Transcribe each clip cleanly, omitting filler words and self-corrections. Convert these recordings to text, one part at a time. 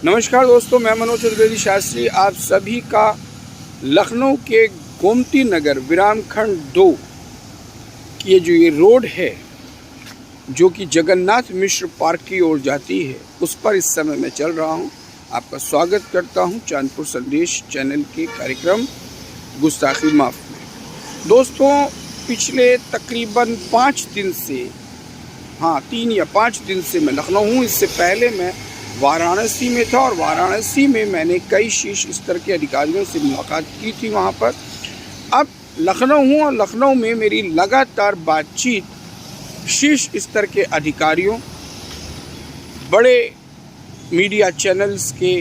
नमस्कार दोस्तों, मैं मनोज चतुर्वेदी शास्त्री आप सभी का लखनऊ के गोमती नगर विरामखंड 2 की ये रोड है जो कि जगन्नाथ मिश्र पार्क की ओर जाती है, उस पर इस समय मैं चल रहा हूं। आपका स्वागत करता हूं चांदपुर संदेश चैनल के कार्यक्रम गुस्ताखी माफ में। दोस्तों, पिछले तकरीबन 5 दिन से 3 या 5 दिन से मैं लखनऊ हूँ। इससे पहले मैं वाराणसी में था और वाराणसी में मैंने कई शीर्ष स्तर के अधिकारियों से मुलाकात की थी वहाँ पर। अब लखनऊ हूँ और लखनऊ में मेरी लगातार बातचीत शीर्ष स्तर के अधिकारियों, बड़े मीडिया चैनल्स के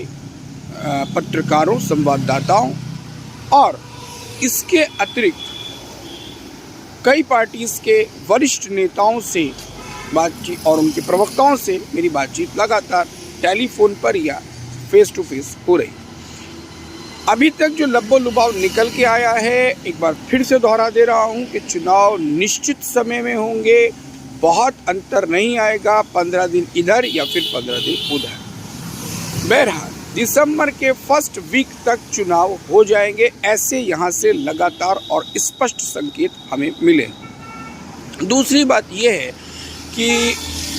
पत्रकारों, संवाददाताओं और इसके अतिरिक्त कई पार्टीज़ के वरिष्ठ नेताओं से बातचीत और उनके प्रवक्ताओं से मेरी बातचीत लगातार टेलीफोन पर या फेस टू फेस हो रही। अभी तक जो लब्बो लुभाव निकल के आया है, एक बार फिर से दोहरा दे रहा हूं कि चुनाव निश्चित समय में होंगे, बहुत अंतर नहीं आएगा, 15 दिन इधर या फिर 15 दिन उधर। बहरहाल दिसंबर के फर्स्ट वीक तक चुनाव हो जाएंगे, ऐसे यहाँ से लगातार और स्पष्ट संकेत हमें मिले। दूसरी बात यह है कि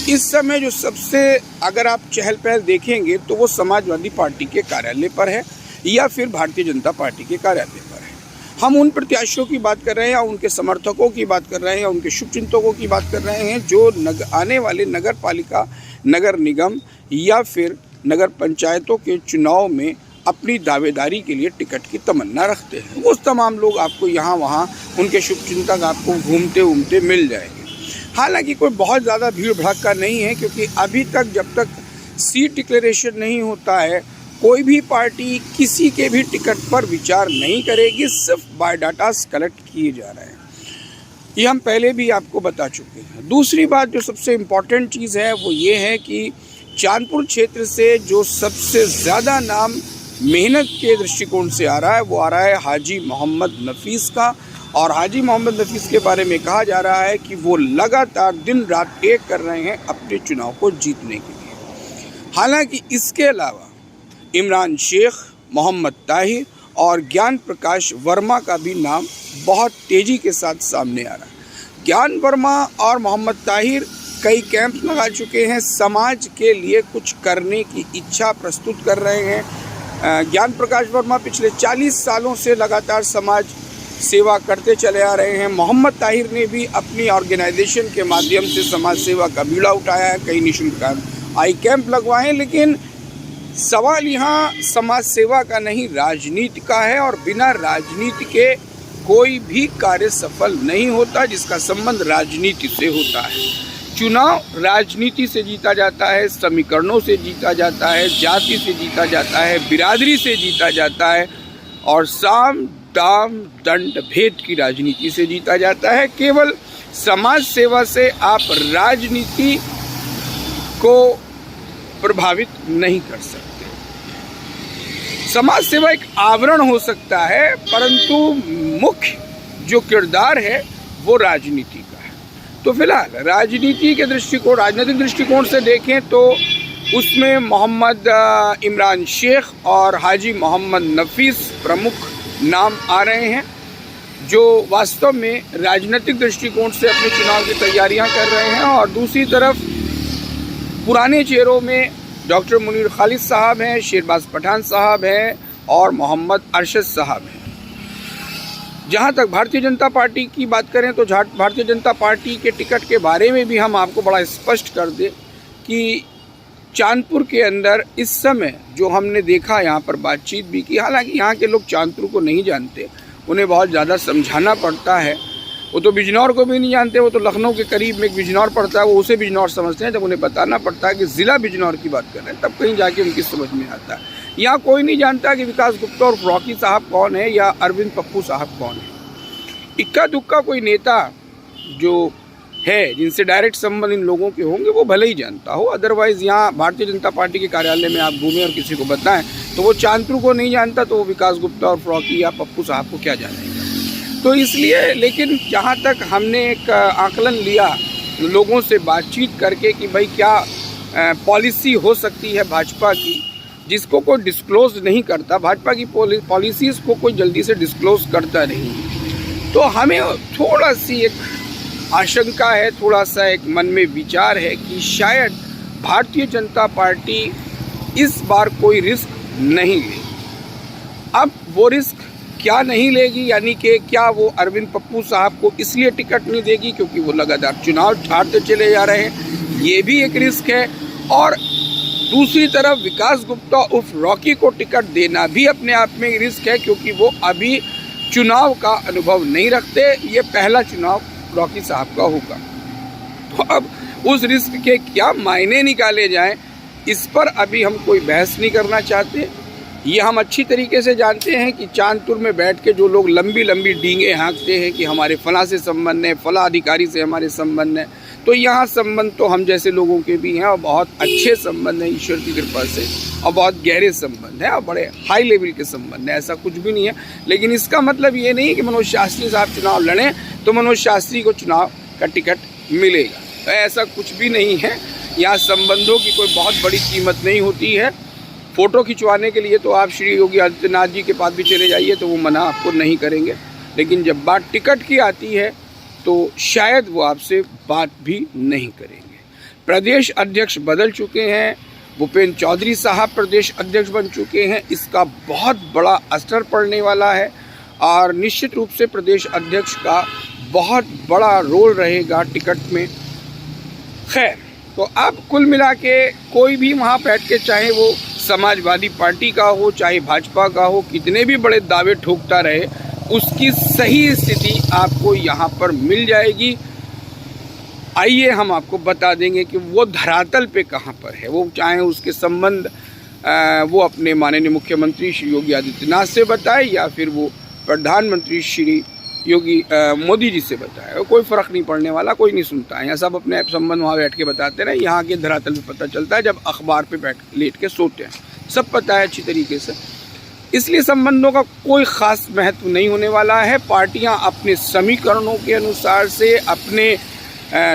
इस समय जो सबसे अगर आप चहल पहल देखेंगे तो वो समाजवादी पार्टी के कार्यालय पर है या फिर भारतीय जनता पार्टी के कार्यालय पर है। हम उन प्रत्याशियों की बात कर रहे हैं, उनके समर्थकों की बात कर रहे हैं, उनके शुभचिंतकों की बात कर रहे हैं जो आने वाले नगर पालिका, नगर निगम या फिर नगर पंचायतों के चुनाव में अपनी दावेदारी के लिए टिकट की तमन्ना रखते हैं। वो तमाम लोग आपको यहाँ वहाँ उनके शुभचिंतक आपको घूमते घूमते मिल जाएंगे। हालांकि कोई बहुत ज़्यादा भीड़ भड़का नहीं है, क्योंकि अभी तक जब तक सीट डिक्लेरेशन नहीं होता है कोई भी पार्टी किसी के भी टिकट पर विचार नहीं करेगी, सिर्फ बायोडाटास कलेक्ट किए जा रहे हैं। ये हम पहले भी आपको बता चुके हैं। दूसरी बात जो सबसे इम्पॉर्टेंट चीज़ है वो ये है कि चांदपुर क्षेत्र से जो सबसे ज़्यादा नाम मेहनत के दृष्टिकोण से आ रहा है वो आ रहा है हाजी मोहम्मद नफीस का। और हाजी मोहम्मद नफीस के बारे में कहा जा रहा है कि वो लगातार दिन रात एक कर रहे हैं अपने चुनाव को जीतने के लिए। हालांकि इसके अलावा इमरान शेख, मोहम्मद ताहिर और ज्ञान प्रकाश वर्मा का भी नाम बहुत तेज़ी के साथ सामने आ रहा है। ज्ञान वर्मा और मोहम्मद ताहिर कई कैंप लगा चुके हैं, समाज के लिए कुछ करने की इच्छा प्रस्तुत कर रहे हैं। ज्ञान प्रकाश वर्मा पिछले 40 सालों से लगातार समाज सेवा करते चले आ रहे हैं। मोहम्मद ताहिर ने भी अपनी ऑर्गेनाइजेशन के माध्यम से समाज सेवा का बीड़ा उठाया है, कई निःशुल्क आई कैंप लगवाए। लेकिन सवाल यहाँ समाज सेवा का नहीं, राजनीति का है, और बिना राजनीति के कोई भी कार्य सफल नहीं होता जिसका संबंध राजनीति से होता है। चुनाव राजनीति से जीता जाता है, समीकरणों से जीता जाता है, जाति से जीता जाता है, बिरादरी से जीता जाता है और साम दाम दंड भेद की राजनीति से जीता जाता है। केवल समाज सेवा से आप राजनीति को प्रभावित नहीं कर सकते। समाज सेवा एक आवरण हो सकता है, परंतु मुख्य जो किरदार है वो राजनीति का है। तो फिलहाल राजनीति के दृष्टिकोण, राजनीतिक दृष्टिकोण से देखें तो उसमें मोहम्मद इमरान शेख और हाजी मोहम्मद नफीस प्रमुख नाम आ रहे हैं, जो वास्तव में राजनीतिक दृष्टिकोण से अपने चुनाव की तैयारियां कर रहे हैं। और दूसरी तरफ पुराने चेहरों में डॉक्टर मुनीर खालिद साहब हैं, शेरबाज पठान साहब हैं और मोहम्मद अरशद साहब हैं। जहां तक भारतीय जनता पार्टी की बात करें तो भारतीय जनता पार्टी के टिकट के बारे में भी हम आपको बड़ा स्पष्ट कर दें कि चांदपुर के अंदर इस समय जो हमने देखा, यहाँ पर बातचीत भी की। हालांकि यहाँ के लोग चांदपुर को नहीं जानते, उन्हें बहुत ज़्यादा समझाना पड़ता है। वो तो बिजनौर को भी नहीं जानते, वो तो लखनऊ के करीब में एक बिजनौर पड़ता है, वो उसे बिजनौर समझते हैं। जब उन्हें बताना पड़ता है कि ज़िला बिजनौर की बात कर रहे हैं तब कहीं जाके उनकी समझ में आता है। यहाँ कोई नहीं जानता कि विकास गुप्ता और रॉकी साहब कौन है या अरविंद पप्पू साहब कौन है। इक्का दुक्का कोई नेता जो है जिनसे डायरेक्ट संबंध इन लोगों के होंगे वो भले ही जानता हो, अदरवाइज़ यहाँ भारतीय जनता पार्टी के कार्यालय में आप घूमें और किसी को बताएं तो वो चांदपुर को नहीं जानता, तो वो विकास गुप्ता और फ्रॉकी या पप्पू साहब को क्या जानेगा। तो इसलिए, लेकिन जहाँ तक हमने एक आकलन लिया लोगों से बातचीत करके कि भाई क्या पॉलिसी हो सकती है भाजपा की, जिसको कोई डिस्क्लोज नहीं करता, भाजपा की पॉलिसीज़ को कोई जल्दी से डिस्क्लोज करता नहीं, तो हमें थोड़ा सी एक आशंका है, थोड़ा सा एक मन में विचार है कि शायद भारतीय जनता पार्टी इस बार कोई रिस्क नहीं लेगी। अब वो रिस्क क्या नहीं लेगी, यानी कि क्या वो अरविंद पप्पू साहब को इसलिए टिकट नहीं देगी क्योंकि वो लगातार चुनाव हारते चले जा रहे हैं, ये भी एक रिस्क है। और दूसरी तरफ विकास गुप्ता उर्फ रॉकी को टिकट देना भी अपने आप में रिस्क है, क्योंकि वो अभी चुनाव का अनुभव नहीं रखते, ये पहला चुनाव रॉकी साहब का होगा। तो अब उस रिस्क के क्या मायने निकाले जाएं, इस पर अभी हम कोई बहस नहीं करना चाहते। ये हम अच्छी तरीके से जानते हैं कि चांदपुर में बैठ के जो लोग लंबी लंबी डींगे हाँकते हैं कि हमारे फला से संबंध है, फला अधिकारी से हमारे संबंध है, तो यहाँ संबंध तो हम जैसे लोगों के भी हैं और बहुत अच्छे संबंध हैं ईश्वर की कृपा से, और बहुत गहरे संबंध हैं और बड़े हाई लेवल के संबंध हैं, ऐसा कुछ भी नहीं है। लेकिन इसका मतलब ये नहीं कि मनोज शास्त्री साहब चुनाव लड़ें तो मनोज शास्त्री को चुनाव का टिकट मिलेगा, तो ऐसा कुछ भी नहीं है। यहाँ संबंधों की कोई बहुत बड़ी कीमत नहीं होती है। फ़ोटो खिंचवाने के लिए तो आप श्री योगी आदित्यनाथ जी के पास भी चले जाइए तो वो मना आपको नहीं करेंगे, लेकिन जब बात टिकट की आती है तो शायद वो आपसे बात भी नहीं करेंगे। प्रदेश अध्यक्ष बदल चुके हैं, भूपेंद्र चौधरी साहब प्रदेश अध्यक्ष बन चुके हैं, इसका बहुत बड़ा असर पड़ने वाला है और निश्चित रूप से प्रदेश अध्यक्ष का बहुत बड़ा रोल रहेगा टिकट में। खैर, तो अब कुल मिला के कोई भी वहाँ बैठ के, चाहे वो समाजवादी पार्टी का हो चाहे भाजपा का हो, कितने भी बड़े दावे ठोकता रहे, उसकी सही स्थिति आपको यहाँ पर मिल जाएगी। आइए हम आपको बता देंगे कि वो धरातल पे कहाँ पर है। वो चाहे उसके संबंध वो अपने माननीय मुख्यमंत्री श्री योगी आदित्यनाथ से बताए या फिर वो प्रधानमंत्री श्री योगी मोदी जी से बताए, कोई फ़र्क नहीं पड़ने वाला, कोई नहीं सुनता है। यहाँ सब अपने संबंध वहाँ बैठ के बताते रहे, यहाँ के धरातल पे पता चलता है जब अखबार पे लेट के सोते हैं, सब पता है अच्छी तरीके से। इसलिए संबंधों का कोई ख़ास महत्व नहीं होने वाला है। पार्टियां अपने समीकरणों के अनुसार से, अपने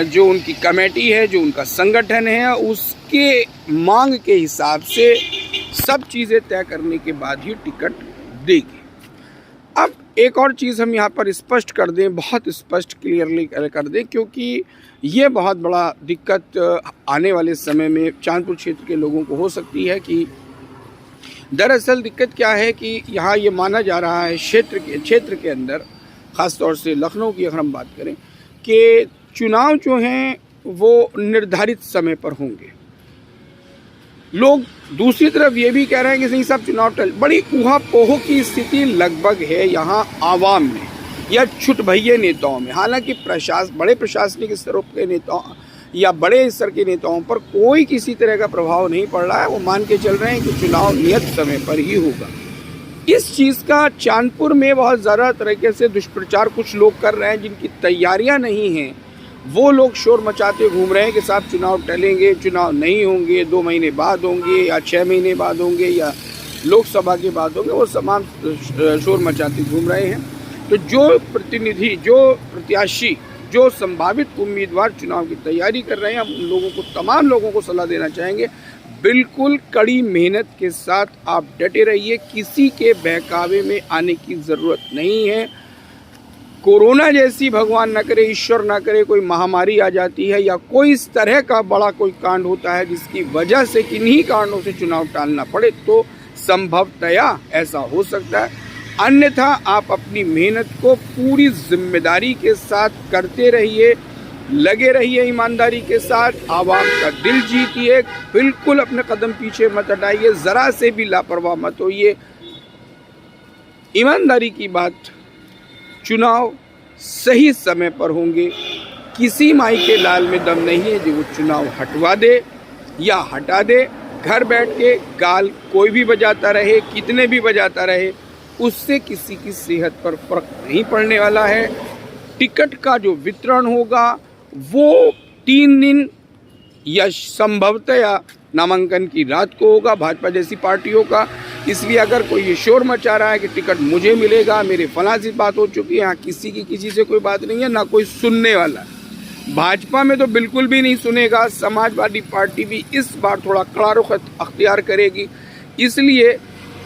जो उनकी कमेटी है, जो उनका संगठन है, उसके मांग के हिसाब से सब चीज़ें तय करने के बाद ही टिकट देगी। अब एक और चीज़ हम यहाँ पर स्पष्ट कर दें, बहुत स्पष्ट क्लियरली कर दें, क्योंकि ये बहुत बड़ा दिक्कत आने वाले समय में चांदपुर क्षेत्र के लोगों को हो सकती है कि दरअसल दिक्कत क्या है कि यहाँ ये माना जा रहा है क्षेत्र के अंदर, ख़ास तौर से लखनऊ की अगर हम बात करें, कि चुनाव जो हैं वो निर्धारित समय पर होंगे। लोग दूसरी तरफ ये भी कह रहे हैं कि नहीं सब चुनाव टल, बड़ी ऊहापोह की स्थिति लगभग है यहाँ आवाम में या छुट भइये नेताओं में। हालांकि बड़े प्रशासनिक स्तरों के नेताओं या बड़े स्तर के नेताओं पर कोई किसी तरह का प्रभाव नहीं पड़ रहा है, वो मान के चल रहे हैं कि चुनाव नियत समय पर ही होगा। इस चीज़ का चांदपुर में बहुत ज़्यादा तरीके से दुष्प्रचार कुछ लोग कर रहे हैं, जिनकी तैयारियां नहीं हैं, वो लोग शोर मचाते घूम रहे हैं कि साहब चुनाव टलेंगे, चुनाव नहीं होंगे, 2 महीने बाद होंगे या 6 महीने बाद होंगे या लोकसभा के बाद होंगे, वो तमाम शोर मचाते घूम रहे हैं। तो जो प्रतिनिधि, जो प्रत्याशी, जो संभावित उम्मीदवार चुनाव की तैयारी कर रहे हैं, हम उन लोगों को, तमाम लोगों को सलाह देना चाहेंगे, बिल्कुल कड़ी मेहनत के साथ आप डटे रहिए, किसी के बहकावे में आने की ज़रूरत नहीं है। कोरोना जैसी, भगवान न करे, ईश्वर न करे, कोई महामारी आ जाती है या कोई इस तरह का बड़ा कोई कांड होता है जिसकी वजह से किन्हीं कारणों से चुनाव टालना पड़े, तो संभवतया ऐसा हो सकता है। अन्यथा आप अपनी मेहनत को पूरी जिम्मेदारी के साथ करते रहिए, लगे रहिए ईमानदारी के साथ, आवाम का दिल जीतिए, बिल्कुल अपने कदम पीछे मत हटाइए, ज़रा से भी लापरवाह मत होइए। ईमानदारी की बात, चुनाव सही समय पर होंगे। किसी माई के लाल में दम नहीं है जो वो चुनाव हटवा दे या हटा दे। घर बैठ के गाल कोई भी बजाता रहे, कितने भी बजाता रहे, उससे किसी की सेहत पर फर्क नहीं पड़ने वाला है। टिकट का जो वितरण होगा वो 3 दिन या संभवतया नामांकन की रात को होगा भाजपा जैसी पार्टियों का। इसलिए अगर कोई ये शोर मचा रहा है कि टिकट मुझे मिलेगा, मेरे फलां से बात हो चुकी है, यहाँ किसी की किसी से कोई बात नहीं है, ना कोई सुनने वाला। भाजपा में तो बिल्कुल भी नहीं सुनेगा। समाजवादी पार्टी भी इस बार थोड़ा कड़ा रुख अख्तियार करेगी इसलिए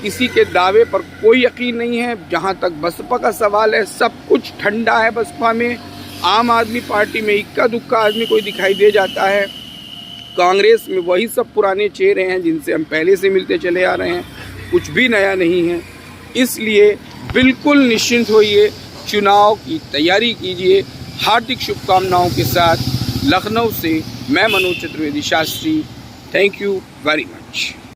किसी के दावे पर कोई यकीन नहीं है। जहाँ तक बसपा का सवाल है, सब कुछ ठंडा है बसपा में। आम आदमी पार्टी में इक्का दुक्का आदमी कोई दिखाई दे जाता है। कांग्रेस में वही सब पुराने चेहरे हैं जिनसे हम पहले से मिलते चले आ रहे हैं, कुछ भी नया नहीं है। इसलिए बिल्कुल निश्चिंत होइए, चुनाव की तैयारी कीजिए। हार्दिक शुभकामनाओं के साथ लखनऊ से मैं Manoj Chaturvedi Shastri. Thank you very much.